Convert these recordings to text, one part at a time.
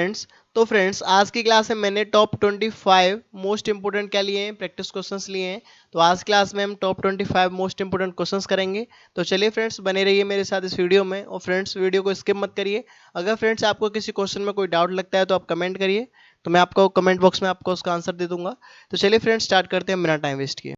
Friends. तो friends आज की क्लास में मैंने टॉप 25 मोस्ट इंपोर्टेंट क्या लिए हैं, प्रैक्टिस क्वेश्चंस लिए हैं। तो आज क्लास में हम टॉप 25 मोस्ट इंपोर्टेंट क्वेश्चंस करेंगे। तो चलिए फ्रेंड्स बने रहिए मेरे साथ इस वीडियो में, और फ्रेंड्स वीडियो को स्किप मत करिए। अगर फ्रेंड्स आपको किसी क्वेश्चन में कोई डाउट लगता है तो आप कमेंट करिए, तो मैं आपको कमेंट बॉक्स में आपको उसका आंसर दे दूंगा। तो चलिए फ्रेंड्स स्टार्ट करते हैं बिना टाइम वेस्ट किए।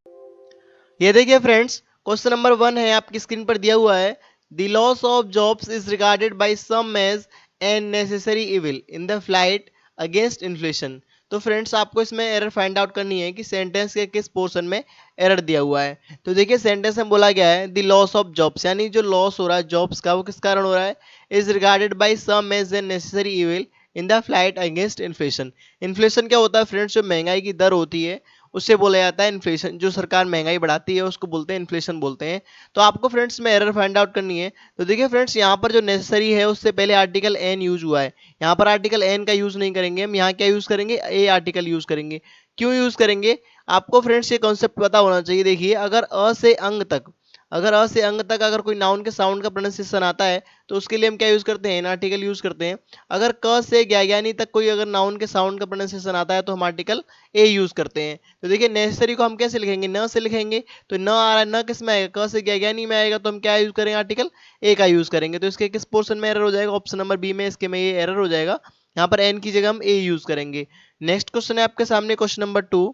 ये देखिए फ्रेंड्स, क्वेश्चन नंबर 1 है, आपकी स्क्रीन पर दिया हुआ है। The loss of jobs is regarded by some as an necessary evil in the flight against inflation. तो फ्रेंड्स आपको इसमें एरर फाइंड आउट करनी है कि सेंटेंस के किस पोर्शन में एरर दिया हुआ है। तो देखिए सेंटेंस में बोला गया है द लॉस ऑफ जॉब्स, यानी जो लॉस हो रहा है जॉब्स का वो किस कारण हो रहा है, is regarded by some as an necessary evil in the flight against inflation. Inflation क्या होता है फ्रेंड्स, जो महंगाई की दर होती है उससे बोला जाता है इन्फ्लेशन। जो सरकार महंगाई बढ़ाती है उसको बोलते हैं इन्फ्लेशन बोलते हैं। तो आपको फ्रेंड्स में एरर फाइंड आउट करनी है। तो देखिए फ्रेंड्स यहाँ पर जो नेसेसरी है उससे पहले आर्टिकल एन यूज हुआ है। यहाँ पर आर्टिकल एन का यूज नहीं करेंगे हम, यहाँ क्या यूज करेंगे, ए आर्टिकल यूज करेंगे। क्यों यूज करेंगे, आपको फ्रेंड्स ये कॉन्सेप्ट पता होना चाहिए। देखिए अगर अ से अंग तक, अगर अ से अंग तक अगर कोई नाउन के साउंड का प्रोनाउंसिएशन आता है तो उसके लिए हम क्या यूज करते हैं, एन आर्टिकल यूज करते हैं। अगर क से ज्ञानी तक कोई अगर नाउन के साउंड का प्रोनाउंसिएशन आता है तो हम आर्टिकल ए यूज करते हैं। तो देखिए नेसेसरी को हम कैसे लिखेंगे, न से लिखेंगे। तो न आ रहा है, न किस में आएगा, क से ज्ञानी में आएगा, तो हम क्या यूज करेंगे, आर्टिकल ए का यूज करेंगे। तो इसके किस पोर्शन में एरर हो जाएगा, ऑप्शन नंबर बी में, इसके में ये एरर हो जाएगा। यहाँ पर एन की जगह हम ए यूज करेंगे। नेक्स्ट क्वेश्चन है आपके सामने, question number 2।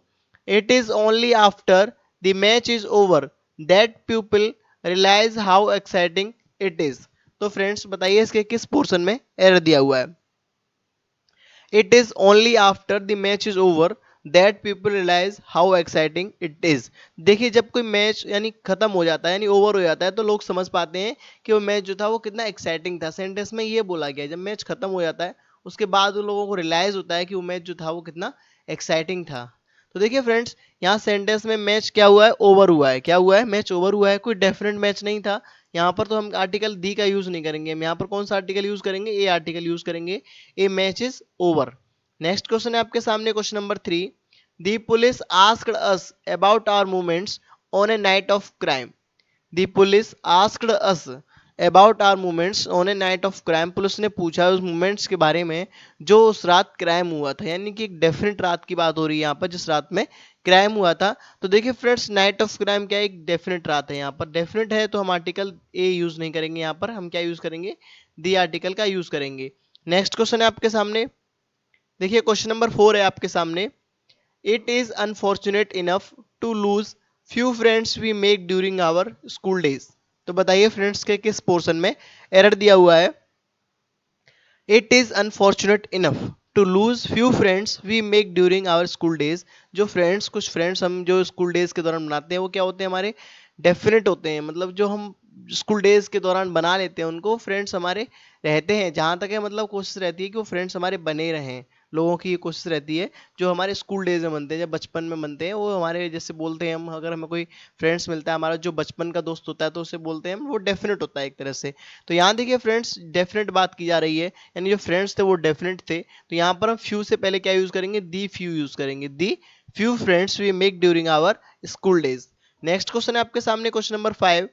It is only after the match is over that people realise how exciting it is. तो फ्रेंड्स बताइए इसके किस पोर्शन में एरर दिया हुआ है। It is only after the match is over that people realise how exciting it is. देखिए जब कोई मैच यानी खत्म हो जाता है, यानी ओवर हो जाता है, तो लोग समझ पाते हैं कि वो मैच जो था वो कितना एक्साइटिंग था। सेंटेंस में ये बोला गया है जब मैच खत्म हो जाता है उसके बाद उन लोगों को रियलाइज होता है कि वो मैच जो था वो कितना एक्साइटिंग था। तो देखिए फ्रेंड्स यहाँ सेंटेंस में मैच क्या हुआ है, ओवर हुआ है। क्या हुआ है, मैच ओवर हुआ है, कोई डेफिनेट मैच नहीं था। यहाँ पर तो हम आर्टिकल दी का यूज नहीं करेंगे, हम यहाँ पर कौन सा आर्टिकल यूज करेंगे, ए आर्टिकल यूज करेंगे। A match is over. Next question है आपके सामने, question number 3। The police asked us about our movements on a night of crime. The police asked us about our movements on a night of crime. Police ने पूछा उस movements के बारे में जो उस रात क्राइम हुआ था, यानी कि एक डेफिनेट रात की बात हो रही है यहाँ पर जिस रात में क्राइम हुआ था। तो देखिए फ्रेंड्स नाइट ऑफ क्राइम क्या है, एक डेफिनेट रात है। यहाँ पर डेफिनेट है तो हम आर्टिकल ए यूज नहीं करेंगे, यहाँ पर हम क्या यूज करेंगे, दी आर्टिकल का यूज करेंगे। नेक्स्ट क्वेश्चन है आपके सामने, देखिए क्वेश्चन नंबर 4 है आपके सामने। It is unfortunate enough to lose few friends we make during our school days. तो बताइए फ्रेंड्स के किस पोर्शन में एरर दिया हुआ है। It is unfortunate enough to lose few friends we make during our school days. जो friends, कुछ फ्रेंड्स हम जो स्कूल डेज के दौरान बनाते हैं वो क्या होते हैं, हमारे डेफिनेट होते हैं। मतलब जो हम स्कूल डेज के दौरान बना लेते हैं उनको फ्रेंड्स हमारे रहते हैं। जहाँ तक है मतलब कोशिश रहती है कि वो फ्रेंड्स हमारे बने रहें। लोगों की ये कोशिश रहती है जो हमारे स्कूल डेज में बनते हैं, जब बचपन में बनते हैं, वो हमारे जैसे बोलते हैं हम, अगर हमें कोई फ्रेंड्स मिलता है हमारा जो बचपन का दोस्त होता है तो उसे बोलते हैं हम, वो डेफिनेट होता है एक तरह से। तो यहाँ देखिए फ्रेंड्स डेफिनेट बात की जा रही है, यानी जो फ्रेंड्स थे वो डेफिनेट थे। तो यहाँ पर हम फ्यू से पहले क्या यूज करेंगे, दी फ्यू यूज करेंगे। The few friends we make during our school days. Next question है आपके सामने, question number 5।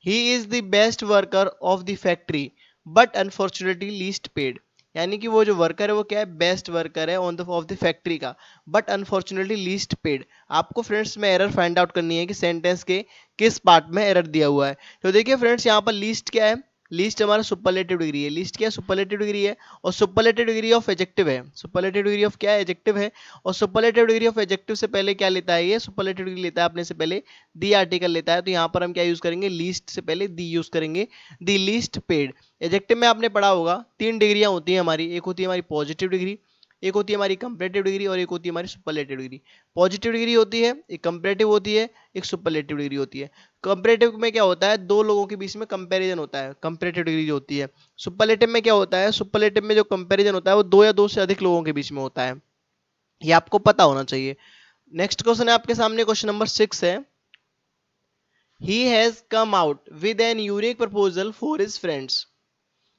He is the best worker of the factory but unfortunately least paid. यानी कि वो जो वर्कर है वो क्या है, बेस्ट वर्कर है on the of the factory का, बट अनफॉर्चुनेटली लीस्ट पेड। आपको फ्रेंड्स में एरर फाइंड आउट करनी है कि सेंटेंस के किस पार्ट में एरर दिया हुआ है। तो देखिए फ्रेंड्स यहाँ पर लीस्ट क्या है, लीस्ट हमारा सुपरलेटिव डिग्री है। लीस्ट क्या है, सुपरलेटिव डिग्री है, और सुपरलेटिव डिग्री ऑफ एडजेक्टिव है। सुपरलेटिव डिग्री ऑफ क्या है, एडजेक्टिव है। और सुपरलेटिव डिग्री ऑफ एडजेक्टिव से पहले क्या लेता है, ये सुपरलेटिव डिग्री लेता है अपने से पहले दी आर्टिकल लेता है। तो यहाँ पर हम क्या यूज करेंगे, लीस्ट से पहले दी यूज करेंगे, दी लीस्ट पेड। एडजेक्टिव में आपने पढ़ा होगा 3 डिग्रियां होती हैं हमारी, एक होती है हमारी पॉजिटिव डिग्री, एक होती है हमारी कंपैरेटिव डिग्री, और एक होती है हमारी सुपरलेटिव डिग्री। पॉजिटिव डिग्री होती है, एक कंपैरेटिव होती है, एक सुपरलेटिव डिग्री होती है। कंपैरेटिव में क्या होता है, दो लोगों के बीच में कंपैरिजन होता है, कंपैरेटिव डिग्री जो होती है। सुपरलेटिव में क्या होता है, सुपरलेटिव में जो कंपैरिजन होता है वो दो या दो से अधिक लोगों के बीच में होता है। ये आपको पता होना चाहिए। नेक्स्ट क्वेश्चन है आपके सामने, क्वेश्चन नंबर 6 है। He has come out with an unique proposal for his friends.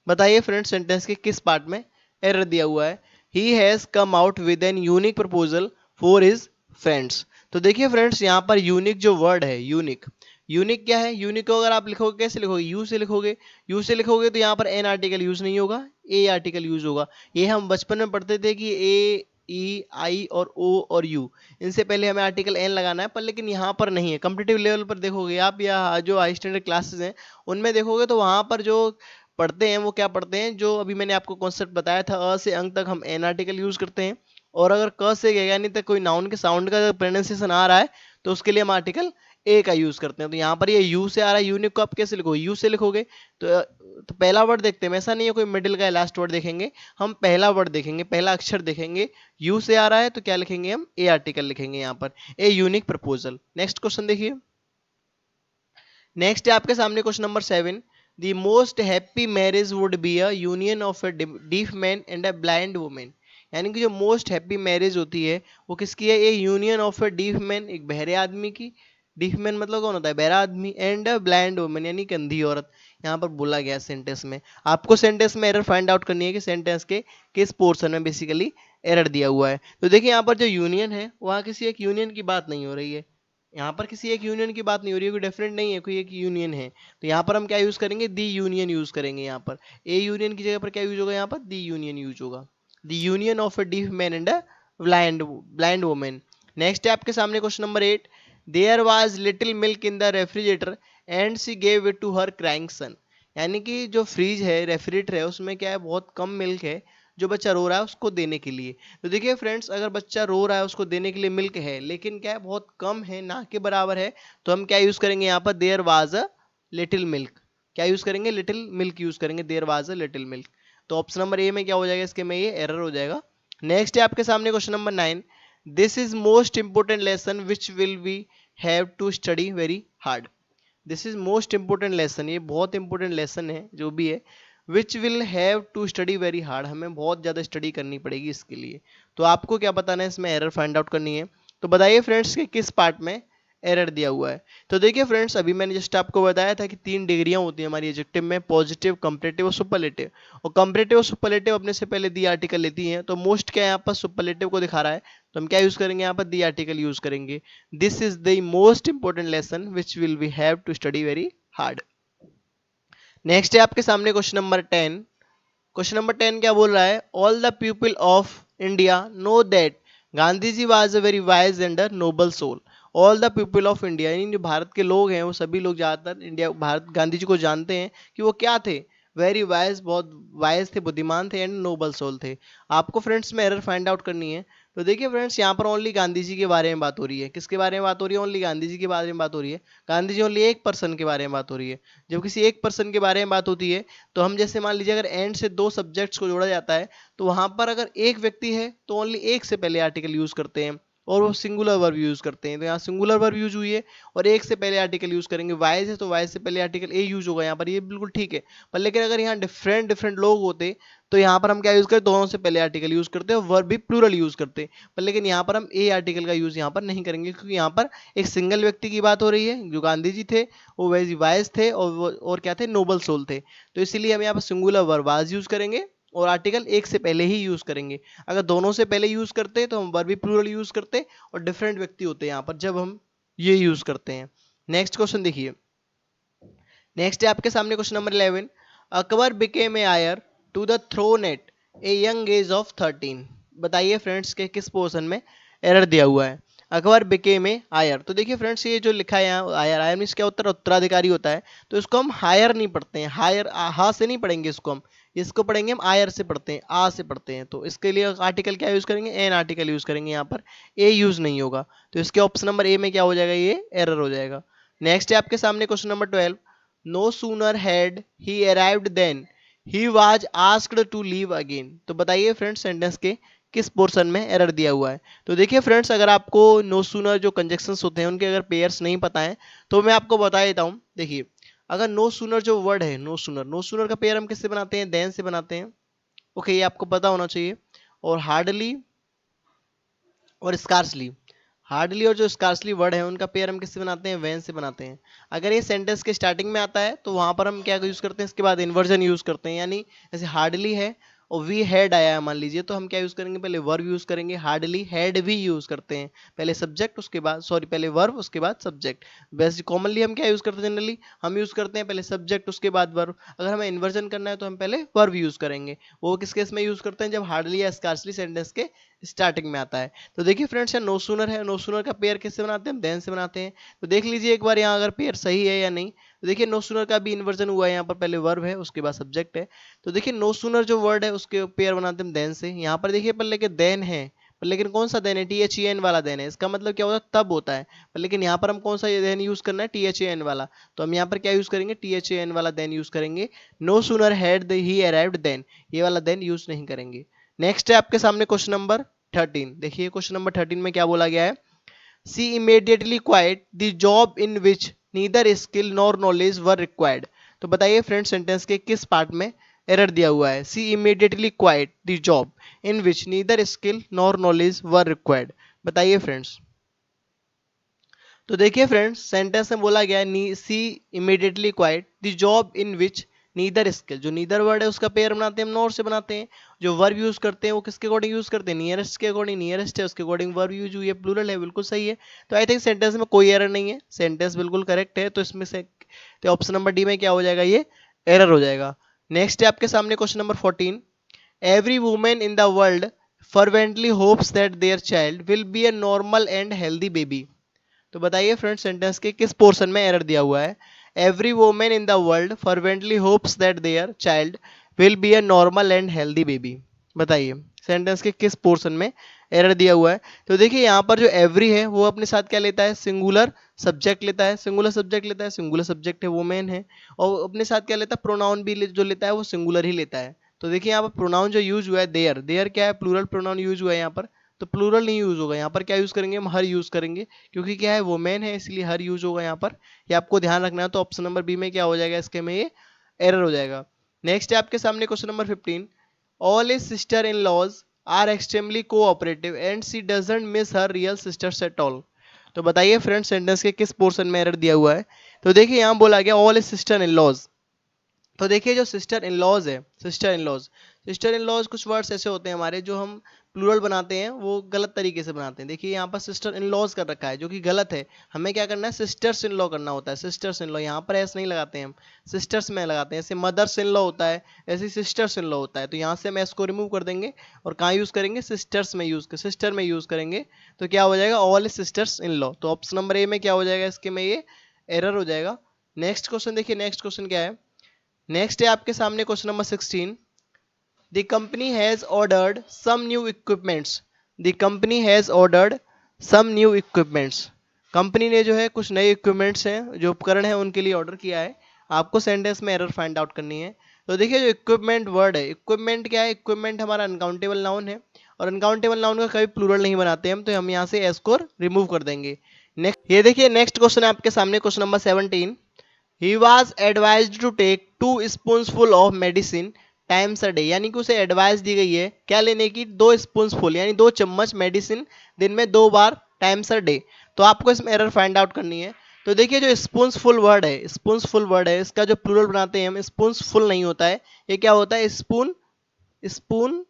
बताइए फ्रेंड्स सेंटेंस के किस पार्ट में एरर दिया हुआ है। He has come out with an unique proposal for his friends. तो देखिए फ्रेंड्स यहाँ पर यूनिक जो वर्ड है, यूनिक, यूनिक क्या है, यूनिक को अगर आप लिखोगे कैसे लिखोगे, यू से लिखोगे, यू से लिखोगे तो यहाँ पर एन आर्टिकल यूज नहीं होगा, ए आर्टिकल यूज होगा। ये हम बचपन में पढ़ते थे कि ए ई आई और ओ और यू, इनसे पहले हमें आर्टिकल एन लगाना है, पर लेकिन यहाँ पर नहीं है। कॉम्पिटिटिव लेवल पर देखोगे आप या जो हाई स्टैंडर्ड क्लासेस हैं उनमें देखोगे तो वहाँ पर जो पढ़ते हैं वो क्या पढ़ते हैं, जो अभी मैंने आपको कॉन्सेप्ट बताया था, अ से अंक तक हम एन आर्टिकल यूज करते हैं, और अगर क से यानी तक कोई नाउन के साउंड का प्रोनाउंसिएशन आ रहा है तो उसके लिए हम आर्टिकल ए का यूज करते हैं। तो यहाँ पर ये यू से आ रहा है, यूनिक को आप कैसे लिखोगे, यू से लिखोगे। तो पहला वर्ड देखते हैं, ऐसा नहीं है कोई मिडिल का लास्ट वर्ड देखेंगे, हम पहला वर्ड देखेंगे, पहला अक्षर देखेंगे, यू से आ रहा है तो क्या लिखेंगे हम, ए आर्टिकल लिखेंगे यहाँ पर, a unique proposal. Next question देखिए, नेक्स्ट है आपके सामने question number 7। The most happy marriage would be a union of a deaf man and a blind women. यानी कि जो मोस्ट हैप्पी मैरिज होती है वो किसकी है, A union of a deaf man, एक बहरे आदमी की, डीफ मैन मतलब कौन होता है, बहरा आदमी, एंड अ ब्लाइंड वुमेन यानी कि अंधी औरत। यहाँ पर बोला गया सेंटेंस में, आपको सेंटेंस में एरर फाइंड आउट करनी है कि सेंटेंस के किस पोर्शन में बेसिकली एरर दिया हुआ है। तो देखिए यहाँ पर जो यूनियन है वहाँ किसी एक यूनियन की बात नहीं हो रही है, यहाँ पर किसी एक यूनियन की बात नहीं हो रही है, कोई डेफिनेट नहीं है कोई एक यूनियन है। तो यहाँ पर हम क्या यूज करेंगे, दी यूनियन यूज करेंगे। यहाँ पर ए यूनियन की जगह पर क्या यूज होगा, यहाँ पर दी यूनियन यूज होगा, the union of a deaf man and a blind blind women. Next है आपके सामने question number 8। There was little milk in the refrigerator and she gave it to her crying son. यानी कि जो fridge है, refrigerator है, उसमें क्या है, बहुत कम मिल्क है, जो बच्चा रो रहा है उसको देने के लिए। तो देखिए फ्रेंड्स, अगर बच्चा रो रहा है उसको देने के लिए मिल्क है, लेकिन क्या है बहुत कम है, ना के बराबर है, तो हम क्या यूज करेंगे यहाँ पर, there was a little milk. क्या यूज करेंगे, लिटिल मिल्क यूज करेंगे, there was a little milk. तो ऑप्शन नंबर ए में क्या हो जाएगा, इसके में ये एरर हो जाएगा। नेक्स्ट है आपके सामने question number 9। This is most important lesson which will we have to study very hard. This is most important lesson, ये बहुत इंपॉर्टेंट लेसन है जो भी है, which will have to study very hard, हमें बहुत ज़्यादा स्टडी करनी पड़ेगी इसके लिए। तो आपको क्या बताना है, इसमें एरर फाइंड आउट करनी है। तो बताइए फ्रेंड्स कि किस पार्ट में एरर दिया हुआ है। तो देखिए फ्रेंड्स, अभी मैंने जस्ट आपको बताया था कि 3 डिग्रियां होती हैं हमारी एडजेक्टिव में, पॉजिटिव, कंपैरेटिव और सुपरलेटिव। और कंपैरेटिव और सुपरलेटिव अपने से पहले दी आर्टिकल लेती हैं, तो मोस्ट क्या यहाँ पर सुपरलेटिव को दिखा रहा है, तो हम क्या यूज करेंगे, यहाँ पर दी आर्टिकल यूज करेंगे। This is the most important lesson which will we have to study very hard. Next है आपके सामने क्वेश्चन नंबर 10। क्वेश्चन नंबर 10 क्या बोल रहा है, all the people of India know that Gandhi ji was a very wise and a noble soul. All the people of India यानी जो भारत के लोग हैं वो सभी लोग ज्यादातर इंडिया भारत गांधी जी को जानते हैं कि वो क्या थे, वेरी वाइज, बहुत वाइज थे, बुद्धिमान थे, एंड नोबल सोल थे। आपको फ्रेंड्स में एरर फाइंड आउट करनी है। तो देखिए फ्रेंड्स, यहाँ पर ओनली गांधी जी के बारे में बात हो रही है, किसके बारे में बात हो रही है, ओनली गांधी जी के बारे में बात हो रही है। गांधी जी ओनली एक पर्सन के बारे में बात हो रही है। जब किसी एक पर्सन के बारे में बात होती है तो हम जैसे मान लीजिए अगर एंड से 2 सब्जेक्ट्स को जोड़ा जाता है तो वहां पर अगर एक व्यक्ति है तो ओनली एक से पहले आर्टिकल यूज करते हैं, और वो सिंगुलर वर्ब यूज करते हैं। तो यहाँ सिंगुलर वर्ब यूज हुई है और एक से पहले आर्टिकल यूज करेंगे, वाइज है तो वाइज से पहले आर्टिकल ए यूज होगा यहाँ पर, ये बिल्कुल ठीक है। पर लेकिन अगर यहाँ डिफरेंट डिफरेंट लोग होते तो यहाँ पर हम क्या यूज करते, दोनों से पहले आर्टिकल यूज करते हैं और वर्ब भी प्लूरल यूज करते। पर लेकिन यहाँ पर हम ए आर्टिकल का यूज यहाँ पर नहीं करेंगे, क्योंकि यहाँ पर एक सिंगल व्यक्ति की बात हो रही है, जो गांधी जी थे, वो वेरी वाइज थे और क्या थे, नोबल सोल थे। तो इसीलिए हम यहाँ पर सिंगुलर वर्ब वाज यूज करेंगे और आर्टिकल एक से पहले ही यूज करेंगे। अगर दोनों से पहले यूज करते तो हम वर्ब भी प्लूरल यूज करते और डिफरेंट व्यक्ति होते यहाँ पर जब हम ये यूज करते हैं। नेक्स्ट क्वेश्चन देखिए, नेक्स्ट है आपके सामने question number 11। Akbar became a heir to the throne at a young age of 13। बताइए फ्रेंड्स के किस पोर्शन में एरर दिया हुआ है। अकबर बिकेम ए आयर, तो देखिए फ्रेंड्स ये जो लिखा है यहाँ आयर, आयर मीन्स क्या उत्तराधिकारी होता है, तो इसको हम हायर नहीं पढ़ते हैं, हायर हा से नहीं पढ़ेंगे इसको हम, इसको पढ़ेंगे हम आयर से पढ़ते हैं, आ से पढ़ते हैं। तो इसके लिए आर्टिकल क्या यूज करेंगे, एन आर्टिकल यूज करेंगे, यहाँ पर ए यूज नहीं होगा। तो इसके ऑप्शन नंबर ए में क्या हो जाएगा, ये एरर हो जाएगा। नेक्स्ट है आपके सामने question number 12। No sooner had he arrived than he was asked to leave again। तो बताइए फ्रेंड्स सेंटेंस के किस पोर्शन में एरर दिया हुआ है। तो देखिए फ्रेंड्स, अगर आपको नो सूनर जो कंजक्शंस होते हैं उनके अगर पेयर्स नहीं पता है तो मैं आपको बता देता हूँ। देखिए, अगर नो सूनर जो वर्ड है, नो सूनर, नो सूनर का पेयर हम किससे बनाते हैं, देन से बनाते हैं। ओके, ये आपको पता होना चाहिए। और हार्डली और स्कार्सली, हार्डली और जो स्कार्सली वर्ड है उनका पेयर हम किससे बनाते हैं, वैन से बनाते हैं। अगर ये सेंटेंस के स्टार्टिंग में आता है तो वहां पर हम क्या यूज करते हैं, इसके बाद इन्वर्जन यूज करते हैं, यानी जैसे हार्डली है और वी हैड आया है मान लीजिए, तो हम क्या यूज करेंगे, पहले वर्ब यूज करेंगे, हार्डली हैड भी यूज करते हैं, पहले सब्जेक्ट उसके बाद सॉरी पहले वर्ब उसके बाद सब्जेक्ट। वैसे कॉमनली हम क्या यूज करते हैं, जनरली हम यूज करते हैं पहले सब्जेक्ट उसके बाद वर्ब। अगर हमें इन्वर्जन करना है तो हम पहले वर्ब यूज करेंगे। वो किस केस में यूज करते हैं, जब हार्डली या स्कार्सली सेंटेंस के स्टार्टिंग में आता है। तो देखिए फ्रेंड्स, नो सूनर है, नो सूनर का पेयर किससे बनाते हैं, हम देन से बनाते हैं। तो देख लीजिए एक बार यहाँ अगर पेयर सही है या नहीं। तो देखिए नो सूनर का भी इन्वर्जन हुआ है, यहाँ पर पहले वर्ब है उसके बाद सब्जेक्ट है। तो देखिए नो सूनर जो वर्ड है उसके पेयर बनाते हैं देन से। यहाँ पर देखिए पर लेके देन है, पर लेकिन कौन सा देन है, THEN वाला देन है। इसका मतलब क्या होता है, तब होता है। पर लेकिन यहाँ पर हम कौन सा देन यूज करना है, THEN वाला। तो हम यहाँ पर क्या यूज करेंगे, THEN वाला देन यूज करेंगे। No sooner had he arrived then, ये वाला देन यूज नहीं करेंगे। नेक्स्ट है आपके सामने क्वेश्चन नंबर 13। देखिए क्वेश्चन नंबर 13 में क्या बोला गया है, सी immediately quit the job in which neither skill nor knowledge were required। तो बताइए फ्रेंड सेंटेंस के किस पार्ट में एरर दिया हुआ है, सी immediately quit the job in which neither skill nor knowledge were required। बताइए फ्रेंड्स। तो देखिए फ्रेंड्स, सेंटेंस में बोला गया है she immediately quite the job in which neither skill, जो नीदर वर्ड है उसका पेयर बनाते हैं हम नॉर से बनाते हैं। जो वर्ब यूज करते हैं वो किसके अकॉर्डिंग यूज करते हैं, नियरेस्ट के अकॉर्डिंग, नियरेस्ट है उसके अकॉर्डिंग वर्ब यूज हुई है, प्लूरल है, बिल्कुल सही है। तो आई थिंक सेंटेंस में कोई एरर नहीं है, सेंटेंस बिल्कुल करेक्ट है। तो इसमें से तो ऑप्शन नंबर डी में क्या हो जाएगा, ये एरर हो जाएगा। नेक्स्ट है आपके सामने question number 14। Every women in the world fervently hopes that their child will be a normal and healthy baby। तो बताइए फ्रेंड सेंटेंस के किस पोर्शन में एरर दिया हुआ है, every women in the world fervently hopes that their child will be a normal and healthy baby. बताइए sentence के किस पोर्शन में एरर दिया हुआ है। तो देखिए यहाँ पर जो एवरी है वो अपने साथ क्या लेता है, सिंगुलर सब्जेक्ट लेता है, सिंगुलर सब्जेक्ट लेता है, सिंगुलर सब्जेक्ट है वोमेन है। और अपने साथ क्या लेता है, प्रोनाउन भी जो लेता है वो सिंगुलर ही लेता है। तो देखिए यहाँ पर प्रोनाउन जो यूज हुआ है देयर, देयर क्या है, प्लूरल प्रोनाउन यूज हुआ है यहाँ पर। तो प्लूरल नहीं यूज होगा यहाँ पर, क्या यूज करेंगे हम, हर यूज करेंगे, क्योंकि क्या है वोमेन है इसलिए हर यूज होगा यहाँ पर। ये आपको ध्यान रखना है। तो ऑप्शन नंबर बी में क्या हो जाएगा, इसके में ये एरर हो जाएगा। नेक्स्ट है आपके सामने question number 15। All is sister in laws are extremely cooperative and she doesn't miss her real sisters at all. तो बताइए फ्रेंड सेंटेंस के किस पोर्शन में एरर दिया हुआ है। तो देखिए यहाँ बोला गया all is sister in laws. तो देखिए जो सिस्टर इन लॉज है, sister in laws, sister in laws कुछ वर्ड्स ऐसे होते हैं हमारे जो हम प्लूरल बनाते हैं वो गलत तरीके से बनाते हैं। देखिए यहाँ पर सिस्टर इन लॉज कर रखा है जो कि गलत है। हमें क्या करना है, सिस्टर्स इन लॉ करना होता है, सिस्टर्स इन लॉ। यहाँ पर ऐसे नहीं लगाते हैं हम, सिस्टर्स में लगाते हैं। ऐसे मदर्स इन लॉ होता है, ऐसे सिस्टर्स इन लॉ होता है। तो यहाँ से हम एस को रिमूव कर देंगे और कहाँ यूज करेंगे, सिस्टर्स में यूज कर, सिस्टर में यूज करेंगे। तो क्या हो जाएगा, ऑल सिस्टर्स इन लॉ। तो ऑप्शन नंबर ए में क्या हो जाएगा, इसके में ये एरर हो जाएगा। नेक्स्ट क्वेश्चन देखिए, नेक्स्ट क्वेश्चन क्या है, नेक्स्ट है आपके सामने question number 16। The company has ordered some new equipments, the company has ordered some new equipments. Company ने जो है कुछ नए इक्विपमेंट्स हैं, जो उपकरण हैं उनके लिए ऑर्डर किया है। आपको सेंटेंस में एरर फाइंड आउट करनी है। तो देखिए जो इक्विपमेंट वर्ड है, इक्विपमेंट क्या है, इक्विपमेंट हमारा अनकाउंटेबल नाउन है और अनकाउंटेबल नाउन का कभी प्लूरल नहीं बनाते हम। तो हम यहाँ से एस को रिमूव कर देंगे। नेक्स्ट ये देखिए नेक्स्ट क्वेश्चन है आपके सामने question number 17। He was advised to take 2 spoonsful of medicine times a day। यानी कि उसे एडवाइस दी गई है क्या लेने की, 2 स्पूनफुल यानी 2 चम्मच मेडिसिन दिन में 2 बार टाइम्स अ डे। तो आपको इसमें एरर फाइंड आउट करनी है। तो देखिए जो स्पून्सफुल वर्ड है, स्पून्सफुल वर्ड है, इसका जो प्लूरल बनाते हैं हम, स्पून्सफुल नहीं होता है, ये क्या होता है, स्पून, स्पून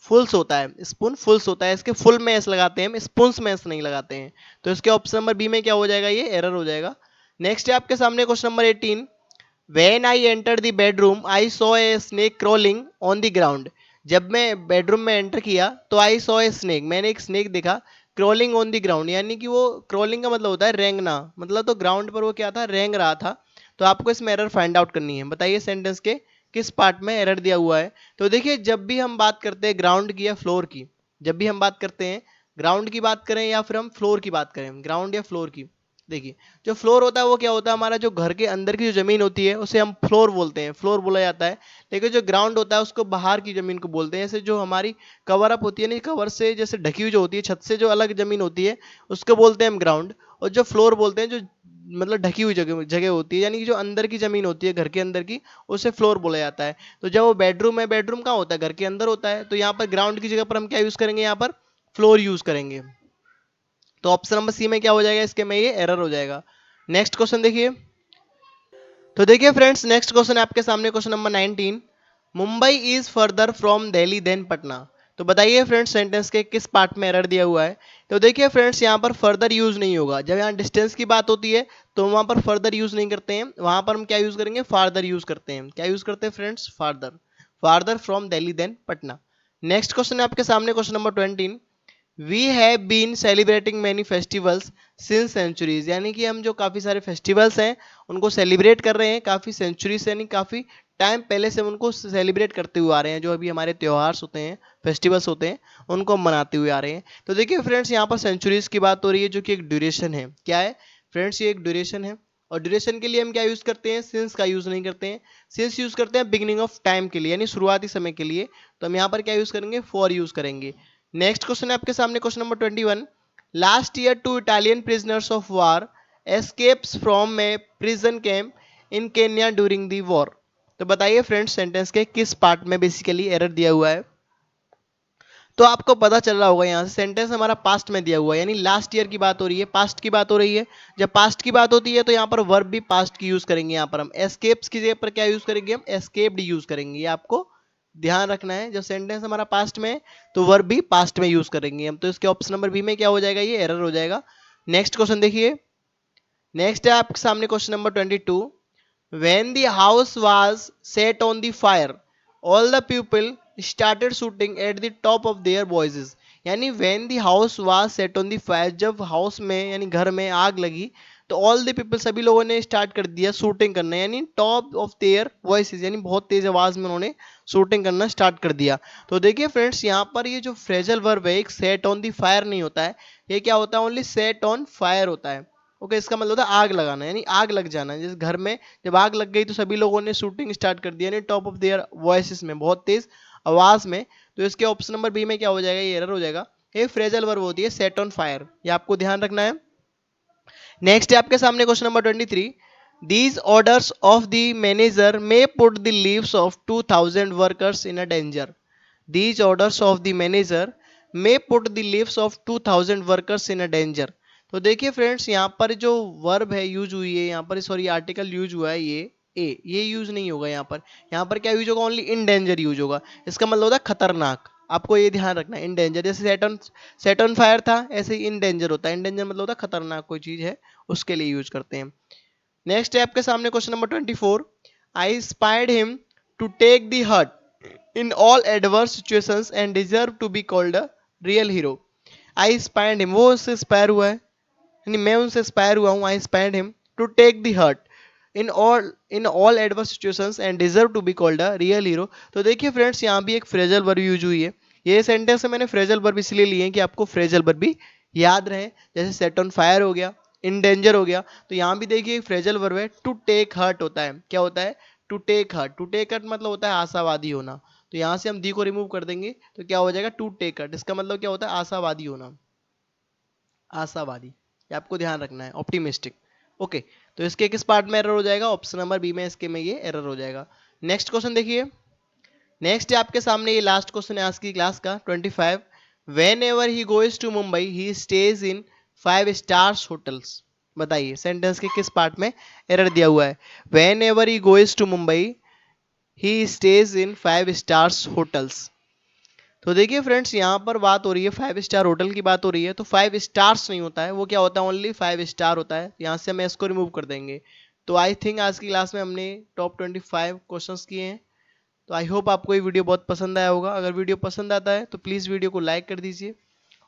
फुल्स होता है, स्पून फुल्स होता है। इसके फुल में एस लगाते हैं हम, स्पून्स में एस नहीं लगाते हैं। तो इसके ऑप्शन नंबर बी में क्या हो जाएगा, ये एरर हो जाएगा। नेक्स्ट है आपके सामने question number 18। When I entered the bedroom, I saw a snake crawling on the ground। जब मैं बेडरूम में एंटर किया तो I saw a snake, मैंने एक स्नेक देखा, crawling on the ground यानी कि वो crawling का मतलब होता है रेंगना, मतलब तो ग्राउंड पर वो क्या था, रेंग रहा था। तो आपको इसमें एरर फाइंड आउट करनी है। बताइए सेंटेंस के किस पार्ट में एरर दिया हुआ है। तो देखिए जब भी हम बात करते हैं ग्राउंड की या फ्लोर की, जब भी हम बात करते हैं ग्राउंड की बात करें या फिर हम फ्लोर की बात करें, ग्राउंड या फ्लोर की, देखिए जो फ्लोर होता है वो क्या होता है, हमारा जो घर के अंदर की जो जमीन होती है उसे हम फ्लोर बोलते हैं, फ्लोर बोला जाता है। लेकिन जो ग्राउंड होता है उसको बाहर की जमीन को बोलते हैं। जैसे जो हमारी कवर अप होती है ना, कवर से जैसे ढकी हुई जो होती है, छत से जो अलग जमीन होती है उसको बोलते हैं हम ग्राउंड। और जो फ्लोर बोलते हैं जो मतलब ढकी हुई जगह जगह होती है, यानी कि जो अंदर की जमीन होती है घर के अंदर की, उसे फ्लोर बोला जाता है। तो जब वो बेडरूम है, बेडरूम कहाँ होता है, घर के अंदर होता है। तो यहाँ पर ग्राउंड की जगह पर हम क्या यूज करेंगे, यहाँ पर फ्लोर यूज करेंगे। तो ऑप्शन नंबर सी में क्या हो जाएगा, इसके में ये एरर हो जाएगा। नेक्स्ट क्वेश्चन देखिए। तो देखिए फ्रेंड्स नेक्स्ट क्वेश्चन है आपके सामने question number 19। Mumbai is further from Delhi than Patna. तो बताइए फ्रेंड्स सेंटेंस के किस पार्ट में एरर दिया हुआ है। तो देखिए फ्रेंड्स यहाँ पर फर्दर यूज नहीं होगा। जब यहाँ डिस्टेंस की बात होती है तो वहां पर फर्दर यूज नहीं करते हैं, वहां पर हम क्या यूज करेंगे, फार्दर यूज करते हैं। क्या यूज करते हैं friends, farther, farther from Delhi than Patna. Next question है आपके सामने, question number 20। We have been celebrating many festivals since centuries, यानी कि हम जो काफ़ी सारे फेस्टिवल्स हैं उनको सेलिब्रेट कर रहे हैं काफ़ी सेंचुरी से, यानी काफ़ी टाइम पहले से हम उनको सेलिब्रेट करते हुए आ रहे हैं। जो अभी हमारे त्योहार्स होते हैं, फेस्टिवल्स होते हैं, उनको हम मनाते हुए आ रहे हैं। तो देखिए फ्रेंड्स यहाँ पर सेंचुरीज की बात हो रही है जो कि एक ड्यूरेशन है। क्या है फ्रेंड्स, ये एक ड्यूरेशन है। और ड्यूरेशन के लिए हम क्या यूज़ करते हैं, सिंस का यूज़ नहीं करते हैं। सिंस यूज़ करते हैं बिगिनिंग ऑफ टाइम के लिए, यानी शुरुआती समय के लिए। तो हम यहाँ पर क्या यूज़ करेंगे, फॉर यूज़ करेंगे। नेक्स्ट क्वेश्चन है आपके सामने, question number 21। Last year 2 Italian prisoners of war escapes from a prison camp in Kenya during the war. तो बताइए फ्रेंड्स सेंटेंस के किस पार्ट में बेसिकली एरर दिया हुआ है। तो आपको पता चल रहा होगा यहाँ से सेंटेंस हमारा पास्ट में दिया हुआ है, यानी लास्ट ईयर की बात हो रही है, पास्ट की बात हो रही है। जब पास्ट की बात होती है तो यहाँ पर वर्ब भी पास्ट की यूज करेंगे। यहाँ पर हम एस्केप्स की जगह पर क्या यूज करेंगे, हम एस्केप्ड यूज करेंगे। ये आपको ध्यान रखना है। जब सेंटेंस हमारा पास्ट में है तो वर्ब भी पास्ट में यूज करेंगे हम। तो इसके ऑप्शन नंबर बी में क्या हो जाएगा, ये एरर हो जाएगा। नेक्स्ट क्वेश्चन देखिए। नेक्स्ट है आपके सामने question number 22। When the house was set on the fire, all the people started shooting at the top of their voices. यानी when the house was set on the fire, जब house में यानी घर में आग लगी तो ऑल द पीपल, सभी लोगों ने स्टार्ट कर दिया शूटिंग करना, यानी टॉप ऑफ देयर वॉइसेस, यानी बहुत तेज आवाज में उन्होंने शूटिंग करना स्टार्ट कर दिया। तो देखिए फ्रेंड्स यहाँ पर ये जो फ्रेजल वर्ब है, एक सेट ऑन दी फायर नहीं होता है, ये क्या होता है, ओनली सेट ऑन फायर होता है। ओके, इसका मतलब होता है आग लगाना, यानी आग लग जाना। जैसे घर में जब आग लग गई तो सभी लोगों ने शूटिंग स्टार्ट कर दिया, यानी टॉप ऑफ देयर वॉइसेस में, बहुत तेज आवाज में। तो इसके ऑप्शन नंबर बी में क्या हो जाएगा, ये एरर हो जाएगा। ये फ्रेजल वर्ब होती है सेट ऑन फायर, ये आपको ध्यान रखना है। नेक्स्ट है आपके सामने question number 23। These orders of the manager may put the leaves of 2000 workers in a danger. These orders of the manager may put the leaves of 2000 workers in a danger. तो देखिए friends यहाँ पर जो verb है use हुई है, यहाँ पर सॉरी आर्टिकल यूज हुआ है, ये यूज नहीं होगा यहाँ पर। यहाँ पर क्या यूज होगा, ओनली इन डेंजर यूज होगा। इसका मतलब होता है खतरनाक। आपको ये ध्यान रखना है, इन डेंजर। जैसे सेट ऑन फायर था, ऐसे ही इन डेंजर होता है। इन डेंजर मतलब होता है खतरनाक कोई चीज है, उसके लिए यूज करते हैं। नेक्स्ट है आपके सामने question number 24। I inspired him to take the hurt in all adverse situations and deserve to be called a real hero. I inspired him, वो उससे इंस्पायर हुआ है, यानी मैं उनसे इंस्पायर हुआ हूँ। I inspired him to take the hurt in all adverse situations and deserve to be called a real hero. तो देखिए फ्रेंड्स यहाँ भी एक फ्रेजल वर्ब यूज हुई है। ये सेंटेंस में मैंने फ्रेजल वर्ब इसलिए लिए हैं कि आपको फ्रेजल वर्ब भी याद रहे। जैसे सेट ऑन फायर हो गया, इन डेंजर हो गया। तो यहाँ भी देखिए फ्रेजल वर्ब है, टू टेक हर्ट होता है। क्या होता है, to take hurt. To take hurt मतलब होता है आशावादी होना। तो यहाँ से हम दी को रिमूव कर देंगे तो क्या हो जाएगा, टू टेक हर्ट। इसका मतलब क्या होता है, आशावादी होना, आशावादी। ये आपको ध्यान रखना है, ऑप्टिमिस्टिक। ओके, तो इसके किस पार्ट में एरर हो जाएगा, ऑप्शन नंबर बी में, इसके में ये एरर हो जाएगा। नेक्स्ट क्वेश्चन देखिए। नेक्स्ट है आपके सामने, ये लास्ट क्वेश्चन है आज की क्लास का, 25। Whenever he goes to Mumbai he stays in 5 stars hotels. बताइए सेंटेंस के किस पार्ट में एरर दिया हुआ है। Whenever he goes to Mumbai he stays in 5 stars hotels. तो देखिए फ्रेंड्स यहाँ पर बात हो रही है 5 स्टार होटल की बात हो रही है। तो 5 स्टार्स नहीं होता है, वो क्या होता है, ओनली 5 स्टार होता है। यहाँ से हम इसको रिमूव कर देंगे। तो आई थिंक आज की क्लास में हमने टॉप 25 क्वेश्चंस किए हैं। तो आई होप आपको ये वीडियो बहुत पसंद आया होगा। अगर वीडियो पसंद आता है तो प्लीज़ वीडियो को लाइक कर दीजिए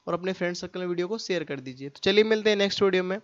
और अपने फ्रेंड सर्कल में वीडियो को शेयर कर दीजिए। तो चलिए मिलते हैं नेक्स्ट वीडियो में।